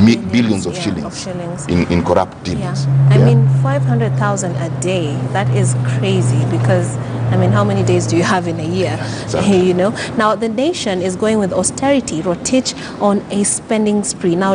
billions of shillings in corrupt dealings. I mean, 500,000 a day, that is crazy, because I mean, how many days do you have in a year? Exactly. You know. Now, the nation is going with austerity, Rotich, on a spending spree. Now,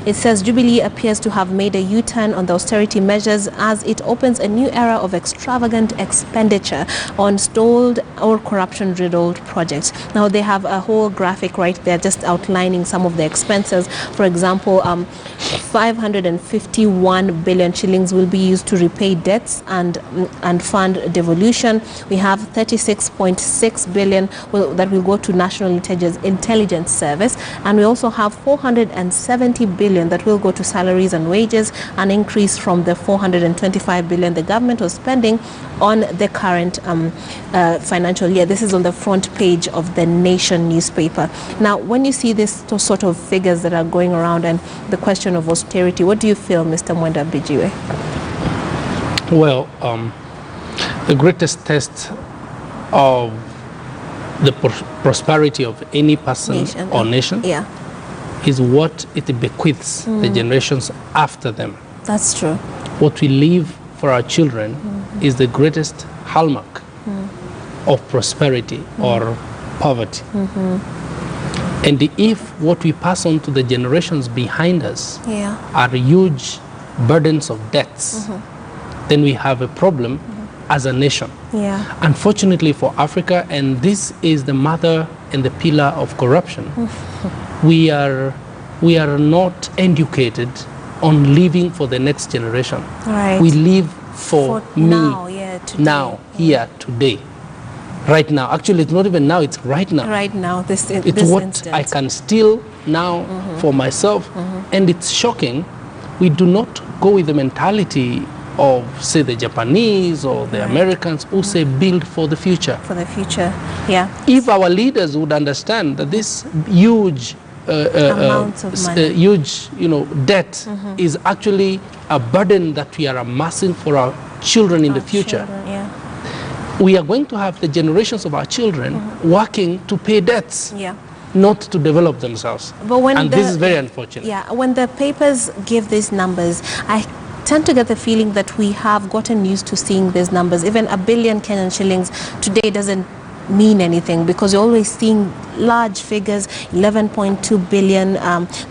it says Jubilee appears to have made a U-turn on the austerity measures as it opens a new era of extravagant expenditure on stalled or corruption-riddled projects. Now, they have a whole graphic right there just outlining some of the expenses. For example, 551 billion shillings will be used to repay debts and fund devolution. We have 36.6 billion that will go to National Intelligence Service, and we also have 470 billion that will go to salaries and wages, an increase from the 425 billion the government was spending on the current financial year. This is on the front page of the Nation newspaper. Now, when you see this sort of figures that are going around and the question of austerity, what do you feel, Mr. Mwenda Bijiwe? Well, the greatest test of the prosperity of any person or nation is what it bequeaths the generations after them. That's true. What we leave for our children is the greatest hallmark of prosperity or poverty. And if what we pass on to the generations behind us are huge burdens of debts, then we have a problem as a nation. Unfortunately for Africa, and this is the mother and the pillar of corruption, we are not educated on living for the next generation. We live for me now, here, today, right now. Actually, it's not even now, it's right now. Right now, it's what instant. I can steal now for myself. And it's shocking, we do not go with the mentality of, say, the Japanese or the Americans who say build for the future. For the future, If our leaders would understand that this huge amounts of money, huge, debt is actually a burden that we are amassing for our children in the future. We are going to have the generations of our children working to pay debts. Not to develop themselves. And this is very unfortunate. When the papers give these numbers, I tend to get the feeling that we have gotten used to seeing these numbers. Even a billion Kenyan shillings today doesn't mean anything, because you're always seeing large figures. 11.2 billion.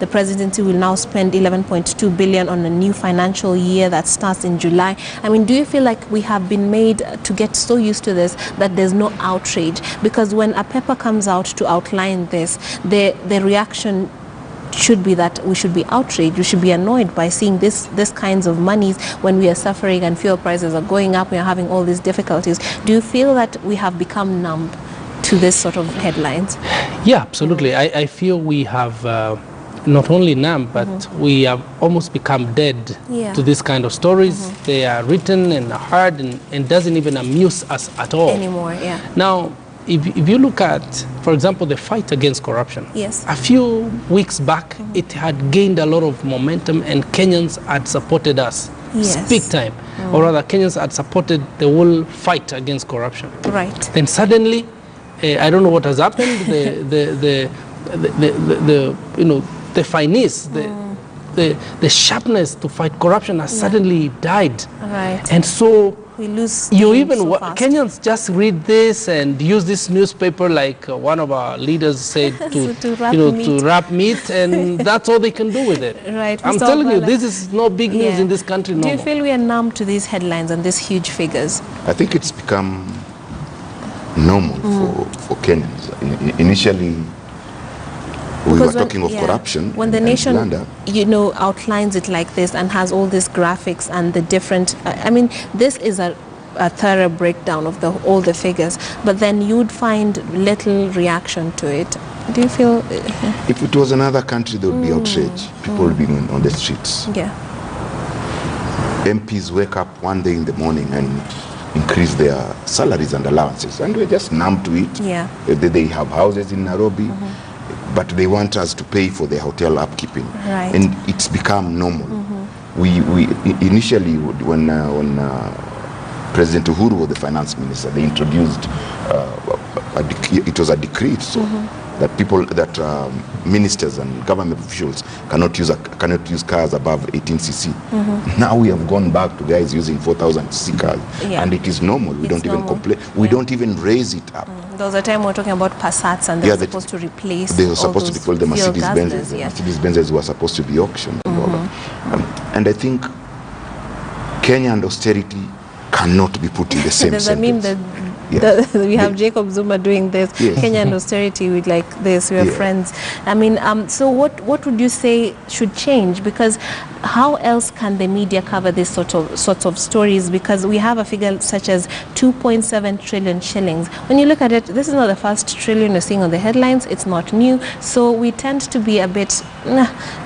The presidency will now spend 11.2 billion on a new financial year that starts in July. I mean, do you feel like we have been made to get so used to this that there's no outrage? Because when a paper comes out to outline this, the reaction should be that we should be outraged, we should be annoyed by seeing this kinds of monies when we are suffering and fuel prices are going up, we are having all these difficulties. Do you feel that we have become numb to this sort of headlines? Yeah, absolutely. I feel we have not only numb, but we have almost become dead to this kind of stories. They are written and heard and doesn't even amuse us at all anymore. Now, if you look at, for example, the fight against corruption, a few weeks back, it had gained a lot of momentum and Kenyans had supported us big time. Or rather, Kenyans had supported the whole fight against corruption. Then suddenly, I don't know what has happened, the finesse, the sharpness to fight corruption has suddenly died. And so we lose Kenyans just read this and use this newspaper like one of our leaders said to wrap meat, and that's all they can do with it. I'm telling you, this is no big news in this country no more. Do you feel we are numb to these headlines and these huge figures? I think it's become normal for Kenyans. Initially, we were talking of corruption. When the nation, outlines it like this and has all these graphics and the different, I mean, this is a thorough breakdown of all the figures, but then you'd find little reaction to it. Do you feel? If it was another country, there would be outrage. People would be on the streets. MPs wake up one day in the morning and increase their salaries and allowances, and we're just numb to it. They have houses in Nairobi. But they want us to pay for the hotel upkeeping, and it's become normal. We initially, when President Uhuru was the finance minister, they introduced it was a decree. So that people, that ministers and government officials cannot use cars above 18cc. Now we have gone back to guys using 4,000cc cars, and it is normal. We don't even complain. We don't even raise it up. There was a time we were talking about Passats, and they're supposed to replace. They were supposed to be called the Mercedes-Benzes. The Mercedes-Benzes were supposed to be auctioned and all that. And I think Kenya and austerity cannot be put in the same There's sentence. a meme that we have Jacob Zuma doing this, Kenya and austerity with like this, we are friends. I mean, so what would you say should change? Because how else can the media cover this sorts of stories? Because we have a figure such as 2.7 trillion shillings. When you look at it, this is not the first trillion you're seeing on the headlines. It's not new. So we tend to be a bit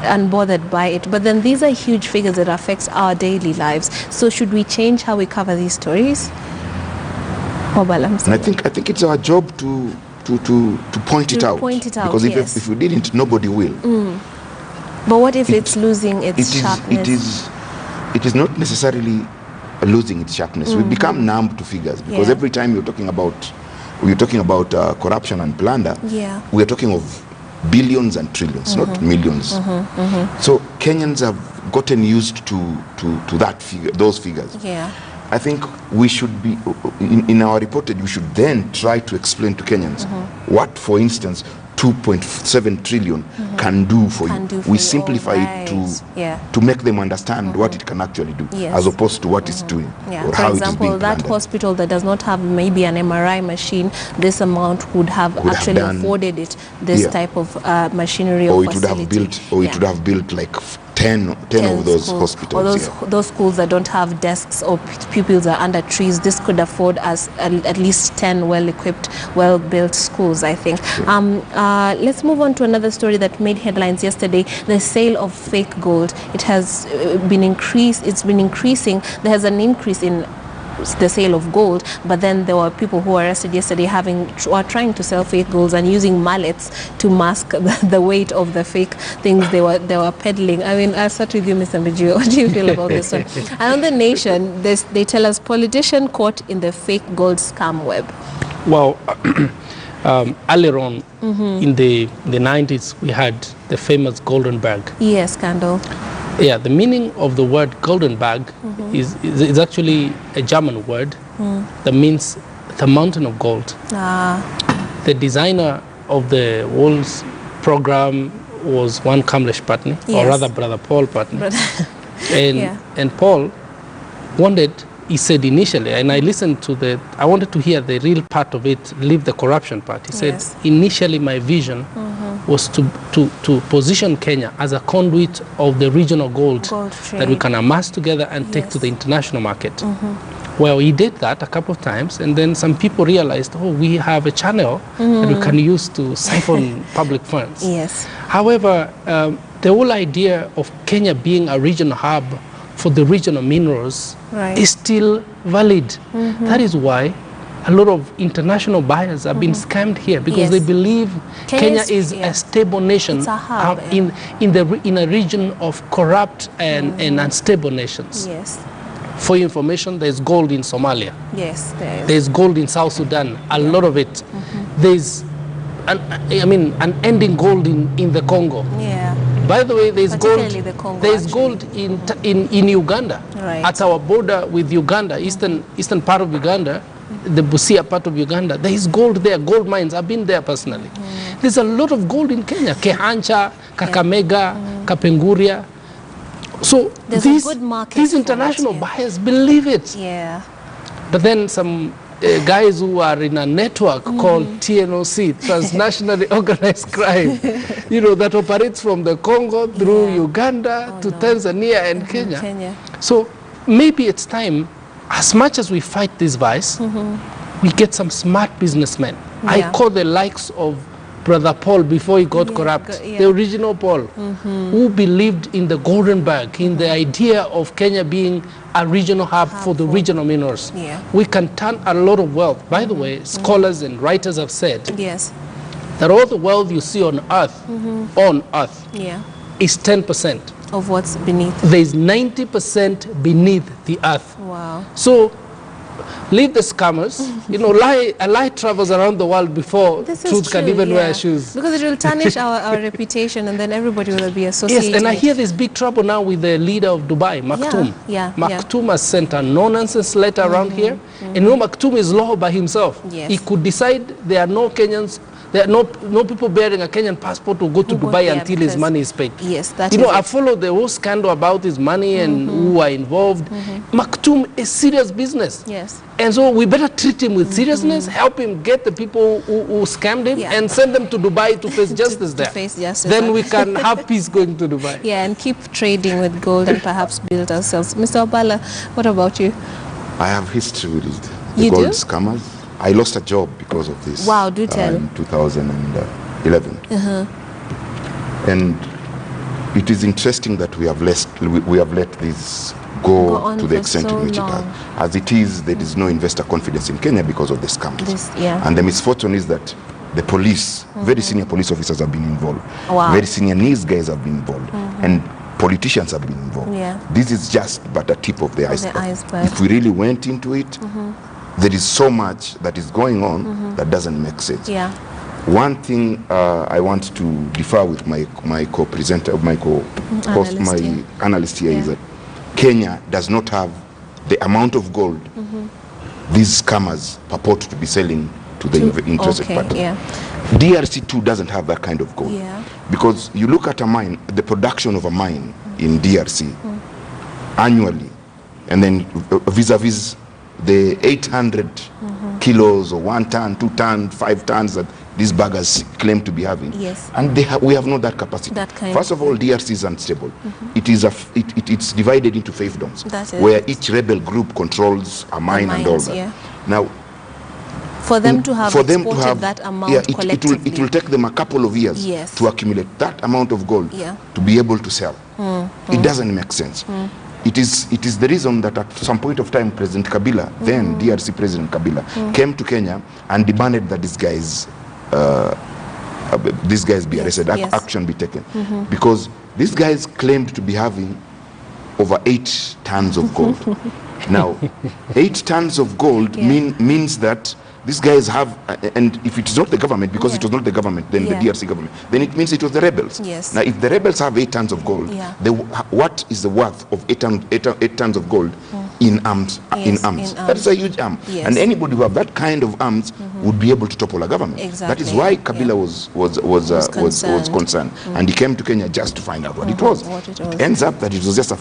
unbothered by it. But then these are huge figures that affect our daily lives. So should we change how we cover these stories? And I think it's our job to point it out. Because if we didn't, nobody will. But what if it's losing its sharpness? It is not necessarily losing its sharpness. We become numb to figures because every time you're talking about corruption and plunder, we are talking of billions and trillions, not millions. So Kenyans have gotten used to that figure, those figures. I think we should be, in our reportage, we should then try to explain to Kenyans what, for instance, 2.7 trillion can do for you. We simplify it to make them understand what it can actually do, as opposed to what it's doing or for how example, it is being planned. that hospital that does not have maybe an MRI machine, this amount would have actually afforded it this type of machinery or facility. It would have built like 10 of those hospitals. Or those schools that don't have desks or pupils are under trees, this could afford us at least 10 well-equipped, well-built schools, I think. Let's move on to another story that made headlines yesterday, the sale of fake gold. It has been increasing. There has an increase in the sale of gold, but then there were people who were arrested yesterday trying to sell fake golds and using mallets to mask the weight of the fake things they were peddling. I mean, I'll start with you, Mr. Mbijio. What do you feel about this one? And on The Nation, they tell us politician caught in the fake gold scam web. Well, earlier on in the 90s, we had the famous golden bag. Yes, scandal. Yeah, the meaning of the word golden bag is actually a German word that means the mountain of gold. The designer of the whole program was one Kamlesh Patni, or rather Brother Paul Patni. And Paul he said initially, and I listened to I wanted to hear the real part of it, leave the corruption part. He said, initially my vision was to position Kenya as a conduit of the regional gold that we can amass together and take to the international market. Well, he did that a couple of times, and then some people realized, we have a channel that we can use to siphon public funds. However, the whole idea of Kenya being a regional hub for the regional minerals is still valid. That is why a lot of international buyers have been scammed here, because they believe Kenya is a stable nation in a region of corrupt and unstable nations. For your information, there's gold in Somalia. There's gold in South Sudan, a lot of it. There's unending gold in the Congo. By the way, there's gold in Uganda. At our border with Uganda, eastern part of Uganda, the Busia part of Uganda, there is gold there, gold mines. I've been there personally. There's a lot of gold in Kenya, Kehancha, Kakamega, Kapenguria. So these international buyers believe it. But then some guys who are in a network called TNOC, Transnationally Organized Crime, that operates from the Congo through Uganda to Tanzania and Kenya. So maybe it's time, as much as we fight this vice, we get some smart businessmen. I call the likes of Brother Paul before he got corrupt, the original Paul, who believed in the golden bag, in the idea of Kenya being a regional hub for the regional minerals. We can turn a lot of wealth. By the way, scholars and writers have said that all the wealth you see on earth, is 10% of what's beneath. There is 90% beneath the earth. Wow. So leave the scammers. You know, a lie travels around the world before truth can even wear shoes. Because it will tarnish our reputation, and then everybody will be associated. Yes, and I hear there's big trouble now with the leader of Dubai, Maktoum. Maktoum has sent a no-nonsense letter around here. And you know, Maktoum is law by himself. He could decide there are no Kenyans, there are no people bearing a Kenyan passport to go to Dubai until his money is paid. Yes, that you know, I followed the whole scandal about his money and who are involved. Maktoum is serious business. Yes. And so we better treat him with seriousness, help him get the people who scammed him, and send them to Dubai to face justice there. Then we can have peace going to Dubai. Yeah, and keep trading with gold and perhaps build ourselves. Mr. Obala, what about you? I have history with the gold scammers. I lost a job because of this. Wow, do tell. In 2011. And it is interesting that we have let this go to the extent in which it has. As it is, there is no investor confidence in Kenya because of the scams. And the misfortune is that the police, very senior police officers have been involved. Very senior news guys have been involved. And politicians have been involved. This is just but a tip of the iceberg. If we really went into it, there is so much that is going on that doesn't make sense. One thing I want to differ with my co-presenter, my co-host, my analyst here is that Kenya does not have the amount of gold these scammers purport to be selling to the interested party. DRC too doesn't have that kind of gold. Because you look at a mine, the production of a mine in DRC annually, and then vis-a-vis the 800 kilos or 1 ton, 2 ton, 5 tons that these baggers claim to be having. And we have not that capacity. First of all, DRC is unstable. It's divided into fiefdoms, where each rebel group controls a mine and all that. Now, for them to have that amount collectively, it will take them a couple of years to accumulate that amount of gold to be able to sell. It doesn't make sense. It is the reason that at some point of time, President Kabila, then DRC President Kabila, came to Kenya and demanded that these guys be arrested, action be taken. Because these guys claimed to be having over 8 tons of gold. Now, 8 tons of gold means that these guys have, and if it is not the government, because it was not the government, then the DRC government, then it means it was the rebels. Now, if the rebels have 8 tons of gold, what is the worth of 8 tons of gold in arms? That is a huge arm. And anybody who have that kind of arms would be able to topple a government. That is why Kabila was concerned. And he came to Kenya just to find out what it was. It ends up that it was just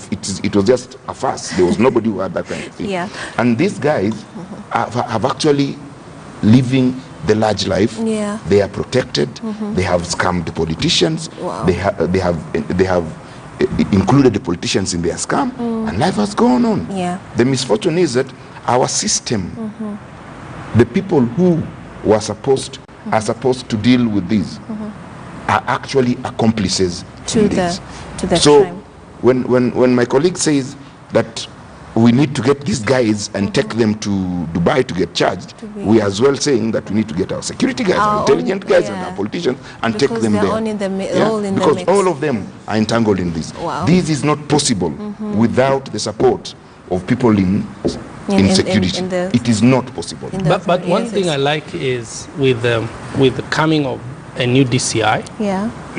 a farce. There was nobody who had that kind of thing. And these guys have actually living the large life. They are protected. They have scammed the politicians. They have included the politicians in their scam, and life has gone on. The misfortune is that our system, the people who are supposed to deal with these, are actually accomplices to this. So when my colleague says that we need to get these guys and take them to Dubai to get charged, we are as well saying that we need to get our security guys, our intelligent guys, and our politicians and take them there. Because all of them are entangled in this. This is not possible without the support of people in security. It is not possible. But one thing I like is with the coming of a new DCI,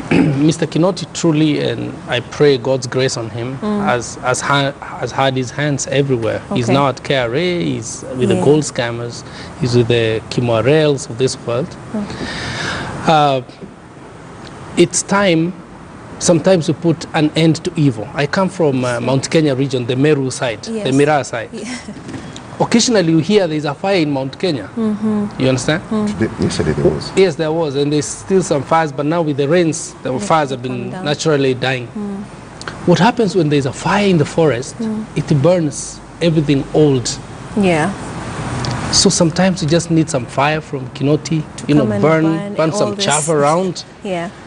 Mr. Kinoti truly, and I pray God's grace on him, has had his hands everywhere. He's now at KRA, he's with the gold scammers, he's with the Kimwarels of this world. It's time sometimes to put an end to evil. I come from Mount Kenya region, the Meru side, the Miraa side. Occasionally you hear there's a fire in Mount Kenya. You understand? Yesterday there was. Yes, there was, and there's still some fires, but now with the rains, the fires have been naturally dying. What happens when there's a fire in the forest, it burns everything old. So sometimes you just need some fire from Kinoti, burn some chaff around.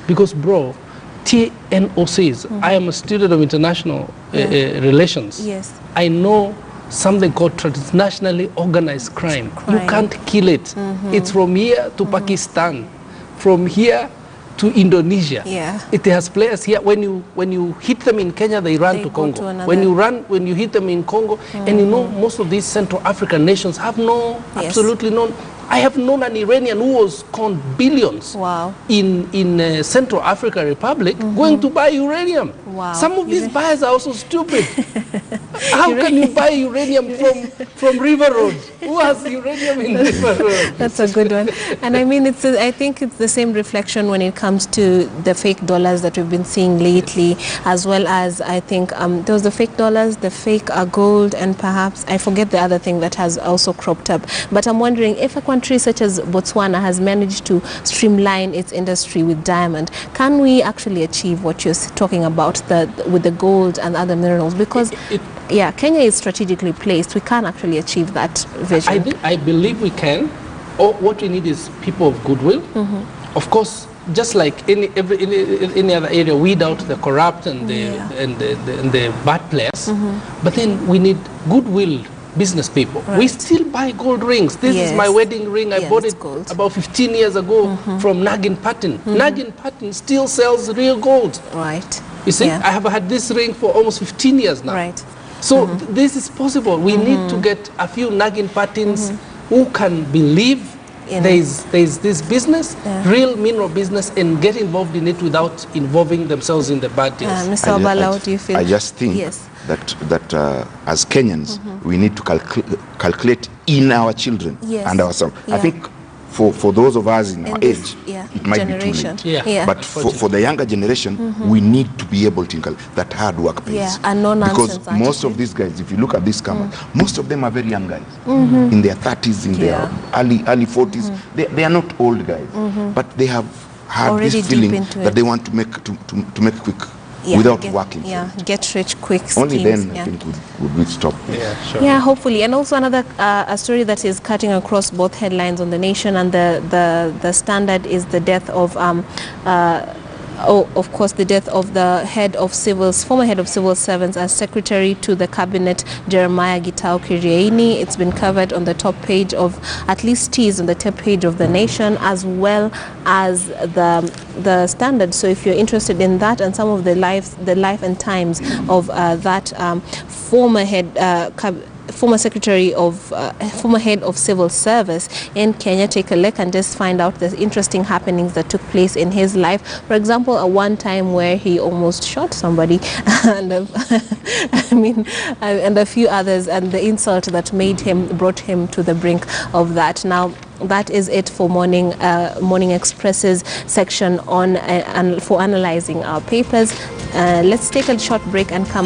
Because bro, TNO says, I am a student of international relations. I know something called transnationally organized crime. You can't kill it. It's from here to Pakistan, from here to Indonesia. Yeah. It has players here. When you hit them in Kenya, they run to Congo. When you hit them in Congo, and you know most of these Central African nations have absolutely no. I have known an Iranian who was conned billions in Central African Republic going to buy uranium. Wow. Some of these buyers are also stupid. How can you buy uranium from River Road? Who has uranium in River Road? That's a good one. And I mean, I think it's the same reflection when it comes to the fake dollars that we've been seeing lately, as well as I think there was the fake dollars, the fake gold, and perhaps I forget the other thing that has also cropped up. But I'm wondering if a country such as Botswana has managed to streamline its industry with diamond, can we actually achieve what you're talking about with the gold and other minerals? Because Kenya is strategically placed. We can actually achieve that vision. I believe we can. What we need is people of goodwill. Of course, just like any other area, weed out the corrupt and the bad players. But then we need goodwill business people. Right. We still buy gold rings. This is my wedding ring. I bought it about 15 years ago from Nagin Pattern. Nagin Pattern still sells real gold. Right. You see, I have had this ring for almost 15 years now. Right. So this is possible. We need to get a few Nagin Patterns who can believe there's this business, real mineral business, and get involved in it without involving themselves in the bad deals. Mr. Obala, what do you feel? I just think that as Kenyans, we need to calculate in our children and ourselves. I think for those of us in our age, it might be too late. But for the younger generation, we need to be able to calculate that hard work pays. And no nonsense because most of these guys, if you look at this camera, most of them are very young guys, in their 30s, in their early 40s. They are not old guys, but they have had already this feeling that they want to make quick. Without working. Get rich quick Only schemes. then I think would we stop. Yeah, hopefully. And also another a story that is cutting across both headlines on The Nation and the Standard is the death of of course, the death of the former head of civil servants as secretary to the cabinet, Jeremiah Gitau Kiriaini. It's been covered on the top page of, at least teased on the top page of The Nation, as well as the Standard. So if you're interested in that and some of the life and times of that former head of civil service in Kenya, take a look and just find out the interesting happenings that took place in his life. For example, one time where he almost shot somebody, and and a few others, and the insult that brought him to the brink of that. Now, that is it for Morning Express's section on for analyzing our papers. Let's take a short break and come